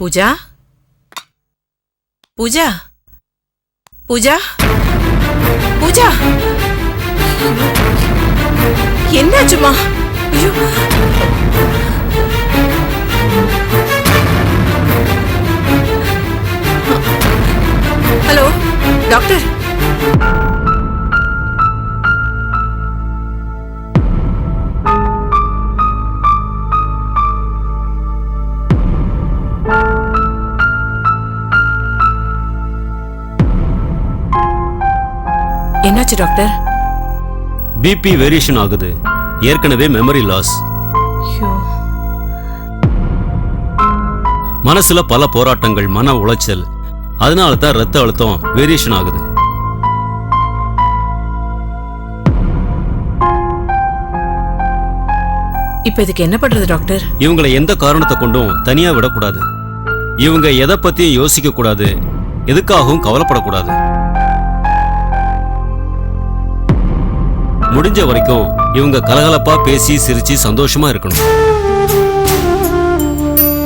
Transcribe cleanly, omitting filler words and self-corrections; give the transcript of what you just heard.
பூஜா பூஜா பூஜா பூஜா என்னாச்சுமா? ஐயோ hello doctor. என்னாச்சு டாக்டர்? பிபி வேரியேஷன் ஆகுது. ஏற்கனவே மெமரி லாஸ். மனசுல பல போராட்டங்கள், மன உளைச்சல். அதனால தான் ரத்த அழுத்தம் வேரியேஷன் ஆகுது. இப்ப இதுக்கு என்ன பண்றது டாக்டர்? இவங்களை எந்த காரணத்தை கொண்டும் தனியா விடக்கூடாது. இவங்க எதை பத்தியும் யோசிக்க கூடாது, எதுக்காகவும் கவலைப்படக்கூடாது. முடிஞ்ச வரைக்கும் இவங்க கலகலப்பா பேசி சிரிச்சு சந்தோஷமா இருக்கணும்.